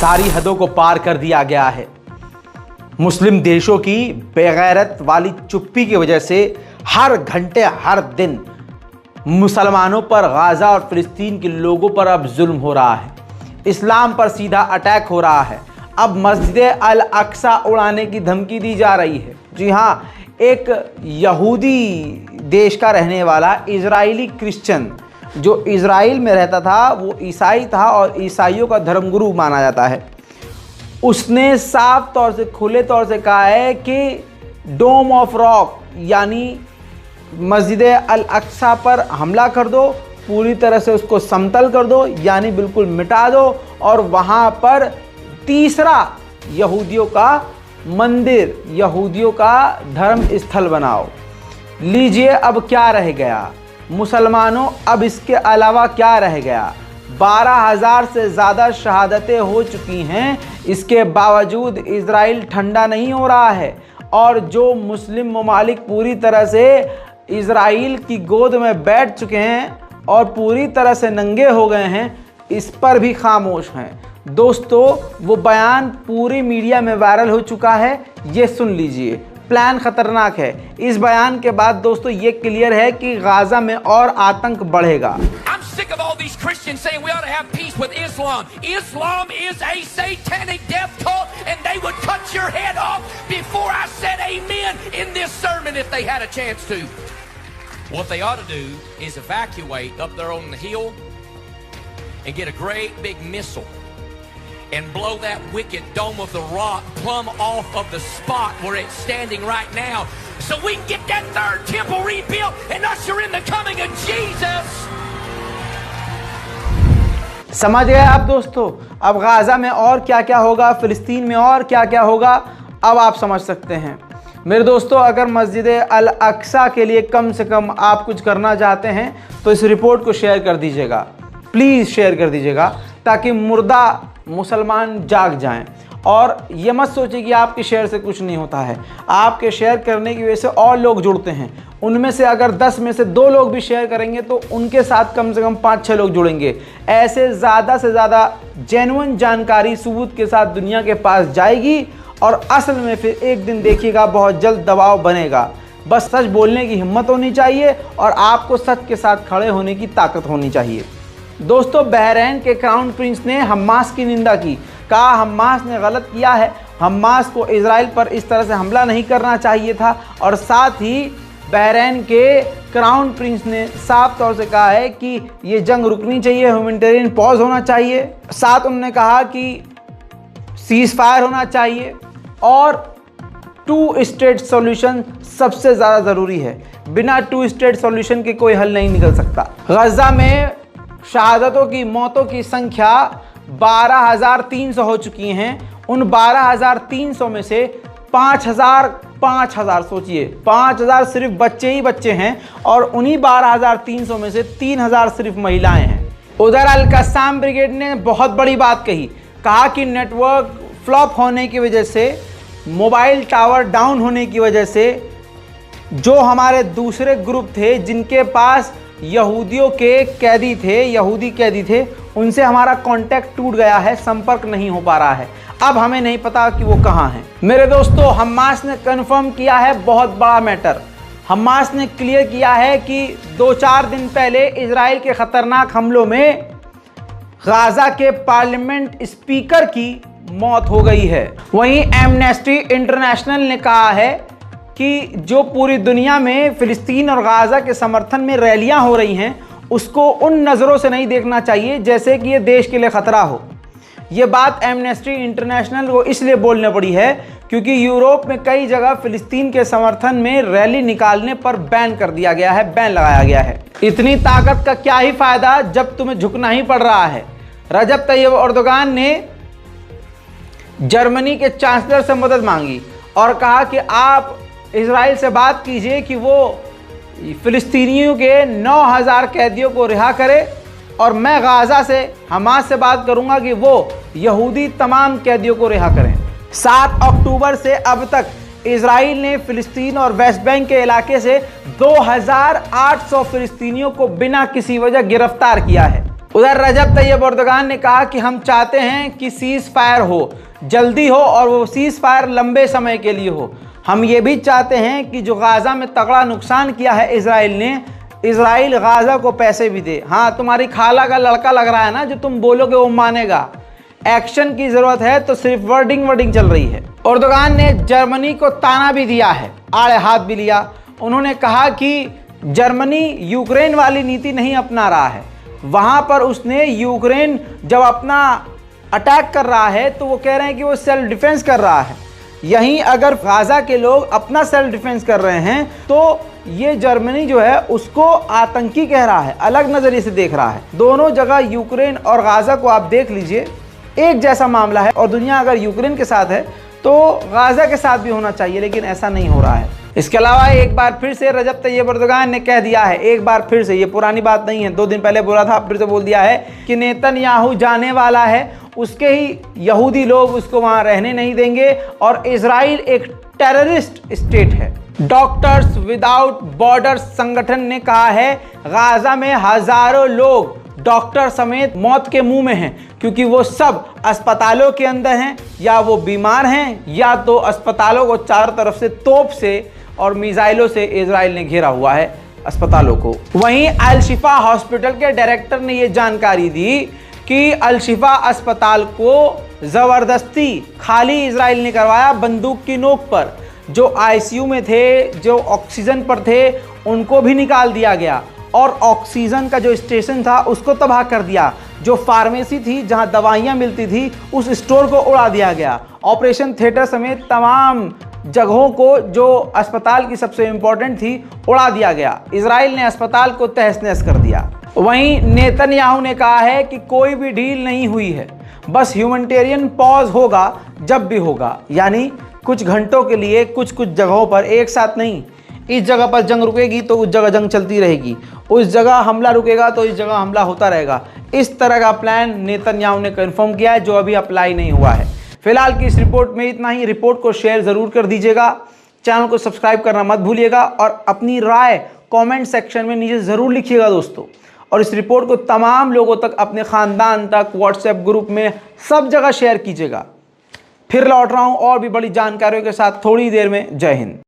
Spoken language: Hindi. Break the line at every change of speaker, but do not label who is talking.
सारी हदों को पार कर दिया गया है। मुस्लिम देशों की बेगैरत वाली चुप्पी की वजह से हर घंटे हर दिन मुसलमानों पर, गाज़ा और फ़िलिस्तीन के लोगों पर अब जुल्म हो रहा है। इस्लाम पर सीधा अटैक हो रहा है। अब मस्जिद अल अक्सा उड़ाने की धमकी दी जा रही है। जी हाँ, एक यहूदी देश का रहने वाला इजरायली क्रिश्चियन जो इजराइल में रहता था, वो ईसाई था और ईसाइयों का धर्मगुरु माना जाता है, उसने साफ तौर से, खुले तौर से कहा है कि डोम ऑफ रॉक यानी मस्जिद अल अक्सा पर हमला कर दो, पूरी तरह से उसको समतल कर दो, यानी बिल्कुल मिटा दो, और वहाँ पर तीसरा यहूदियों का मंदिर, यहूदियों का धर्म स्थल बनाओ। लीजिए, अब क्या रह गया मुसलमानों, अब इसके अलावा क्या रह गया। 12,000 से ज़्यादा शहादतें हो चुकी हैं, इसके बावजूद इजराइल ठंडा नहीं हो रहा है, और जो मुस्लिम ममालिक पूरी तरह से इजराइल की गोद में बैठ चुके हैं और पूरी तरह से नंगे हो गए हैं, इस पर भी खामोश हैं। दोस्तों, वो बयान पूरी मीडिया में वायरल हो चुका है, ये सुन लीजिए। प्लान खतरनाक है। इस बयान के बाद दोस्तों ये क्लियर है कि गाजा में और आतंक बढ़ेगा।
I'm sick of all these Christians saying we ought to have peace with Islam. Islam is a satanic death cult and they would cut your head off before I said amen in this sermon if they had a chance to. What they ought to do is evacuate up there on the hill and get a great big missile and blow that wicked dome of the rock plumb off of the spot where it's standing right now so we can get that third temple rebuilt and usher in the coming of Jesus.
समझ गए आप दोस्तों? अब गाजा में और क्या क्या होगा, फ़िलिस्तीन में और क्या क्या होगा, अब आप समझ सकते हैं। मेरे दोस्तों, अगर मस्जिद अल अक्सा के लिए कम से कम आप कुछ करना चाहते हैं तो इस रिपोर्ट को शेयर कर दीजिएगा, प्लीज़ शेयर कर दीजिएगा, ताकि मुर्दा मुसलमान जाग जाएं। और ये मत सोचिए कि आपके शेयर से कुछ नहीं होता है। आपके शेयर करने की वजह से और लोग जुड़ते हैं। उनमें से अगर 10 में से 2 लोग भी शेयर करेंगे तो उनके साथ कम से कम 5-6 लोग जुड़ेंगे। ऐसे ज़्यादा से ज़्यादा जेन्युइन जानकारी सबूत के साथ दुनिया के पास जाएगी और असल में फिर एक दिन देखिएगा बहुत जल्द दबाव बनेगा। बस सच बोलने की हिम्मत होनी चाहिए और आपको सच के साथ खड़े होने की ताकत होनी चाहिए। दोस्तों, बहरीन के क्राउन प्रिंस ने हमास की निंदा की, कहा हमास ने गलत किया है, हमास को इजराइल पर इस तरह से हमला नहीं करना चाहिए था। और साथ ही बहरीन के क्राउन प्रिंस ने साफ तौर से कहा है कि ये जंग रुकनी चाहिए, ह्यूमैनिटेरियन पॉज होना चाहिए। साथ उन्होंने कहा कि सीज फायर होना चाहिए और 2 स्टेट सॉल्यूशन सबसे ज़्यादा ज़रूरी है। बिना 2 स्टेट सॉल्यूशन के कोई हल नहीं निकल सकता। गजा में शहादतों की, मौतों की संख्या 12,300 हो चुकी हैं। उन 12,300 में से 5,000 सोचिए, 5,000 सिर्फ बच्चे ही बच्चे हैं और उन्हीं 12,300 में से 3,000 सिर्फ महिलाएं हैं। उधर अल कस्साम ब्रिगेड ने बहुत बड़ी बात कही, कहा कि नेटवर्क फ्लॉप होने की वजह से, मोबाइल टावर डाउन होने की वजह से जो हमारे दूसरे ग्रुप थे जिनके पास यहूदियों के कैदी थे, यहूदी कैदी थे, उनसे हमारा कांटेक्ट टूट गया है, संपर्क नहीं हो पा रहा है। अब हमें नहीं पता कि वो कहाँ हैं। मेरे दोस्तों, हमास ने कंफर्म किया है बहुत बड़ा मैटर। हमास ने क्लियर किया है कि 2-4 दिन पहले इजराइल के खतरनाक हमलों में गाजा के पार्लियामेंट स्पीकर की मौत हो गई है। वहीं एमनेस्टी इंटरनेशनल ने कहा है कि जो पूरी दुनिया में फ़िलिस्तीन और गाजा के समर्थन में रैलियां हो रही हैं, उसको उन नज़रों से नहीं देखना चाहिए जैसे कि ये देश के लिए ख़तरा हो। ये बात एमनेस्टी इंटरनेशनल को इसलिए बोलने पड़ी है क्योंकि यूरोप में कई जगह फ़िलिस्तीन के समर्थन में रैली निकालने पर बैन कर दिया गया है, बैन लगाया गया है। इतनी ताकत का क्या ही फ़ायदा जब तुम्हें झुकना ही पड़ रहा है। रजब तैयब एर्दोगान ने जर्मनी के चांसलर से मदद मांगी और कहा कि आप इजराइल से बात कीजिए कि वो फ़िलिस्तीनियों के 9,000 कैदियों को रिहा करे और मैं गाजा से, हमास से बात करूंगा कि वो यहूदी तमाम कैदियों को रिहा करें। 7 अक्टूबर से अब तक इजराइल ने फ़िलिस्तीन और वेस्ट बैंक के इलाके से 2,800 फ़िलिस्तीनियों को बिना किसी वजह गिरफ्तार किया है। उधर रजब तैयब एर्दोगान ने कहा कि हम चाहते हैं कि सीज फायर हो, जल्दी हो, और वो सीज फायर लंबे समय के लिए हो। हम ये भी चाहते हैं कि जो गाज़ा में तगड़ा नुकसान किया है इजराइल ने, इजराइल गाज़ा को पैसे भी दे। हाँ, तुम्हारी खाला का लड़का लग रहा है ना, जो तुम बोलोगे वो मानेगा। एक्शन की ज़रूरत है, तो सिर्फ वर्डिंग चल रही है। एर्दोगान ने जर्मनी को ताना भी दिया है, आड़े हाथ भी लिया। उन्होंने कहा कि जर्मनी यूक्रेन वाली नीति नहीं अपना रहा है। वहाँ पर उसने यूक्रेन जब अपना अटैक कर रहा है तो वो कह रहे हैं कि वो सेल्फ डिफेंस कर रहा है। यहीं अगर गाज़ा के लोग अपना सेल्फ डिफेंस कर रहे हैं तो ये जर्मनी जो है उसको आतंकी कह रहा है, अलग नज़रिए से देख रहा है। दोनों जगह यूक्रेन और गाज़ा को आप देख लीजिए, एक जैसा मामला है, और दुनिया अगर यूक्रेन के साथ है तो गाज़ा के साथ भी होना चाहिए, लेकिन ऐसा नहीं हो रहा है। इसके अलावा एक बार फिर से रजब तैयब एर्दोगान ने कह दिया है, एक बार फिर से, ये पुरानी बात नहीं है, 2 दिन पहले बोला था, फिर से बोल दिया है कि नेतन्याहू जाने वाला है, उसके ही यहूदी लोग उसको वहां रहने नहीं देंगे, और इजराइल एक टेररिस्ट स्टेट है। डॉक्टर्स विदाउट बॉर्डर्स संगठन ने कहा है गाज़ा में हजारों लोग डॉक्टर समेत मौत के मुंह में हैं, क्योंकि वो सब अस्पतालों के अंदर हैं, या वो बीमार हैं, या तो अस्पतालों को चारों तरफ से तोप से और मिसाइलों से इजराइल ने घेरा हुआ है अस्पतालों को। वहीं अल शिफा हॉस्पिटल के डायरेक्टर ने ये जानकारी दी कि अल शिफा अस्पताल को जबरदस्ती खाली इजराइल ने करवाया, बंदूक की नोक पर। जो आईसीयू में थे, जो ऑक्सीजन पर थे, उनको भी निकाल दिया गया, और ऑक्सीजन का जो स्टेशन था उसको तबाह कर दिया। जो फार्मेसी थी, जहां दवाइयां मिलती थी, उस स्टोर को उड़ा दिया गया। ऑपरेशन थिएटर समेत तमाम जगहों को जो अस्पताल की सबसे इंपॉर्टेंट थी उड़ा दिया गया। इजराइल ने अस्पताल को तहस नहस कर दिया। वहीं नेतन्याहू ने कहा है कि कोई भी डील नहीं हुई है, बस ह्यूमैनिटेरियन पॉज होगा जब भी होगा, यानी कुछ घंटों के लिए कुछ जगहों पर, एक साथ नहीं। इस जगह पर जंग रुकेगी तो उस जगह जंग चलती रहेगी, उस जगह हमला रुकेगा तो इस जगह हमला होता रहेगा। इस तरह का प्लान नेतन्याहू ने कंफर्म किया है, जो अभी अप्लाई नहीं हुआ है। फिलहाल की इस रिपोर्ट में इतना ही। रिपोर्ट को शेयर ज़रूर कर दीजिएगा, चैनल को सब्सक्राइब करना मत भूलिएगा, और अपनी राय कमेंट सेक्शन में नीचे ज़रूर लिखिएगा दोस्तों। और इस रिपोर्ट को तमाम लोगों तक, अपने ख़ानदान तक, व्हाट्सएप ग्रुप में, सब जगह शेयर कीजिएगा। फिर लौट रहा हूँ और भी बड़ी जानकारियों के साथ थोड़ी देर में। जय हिंद।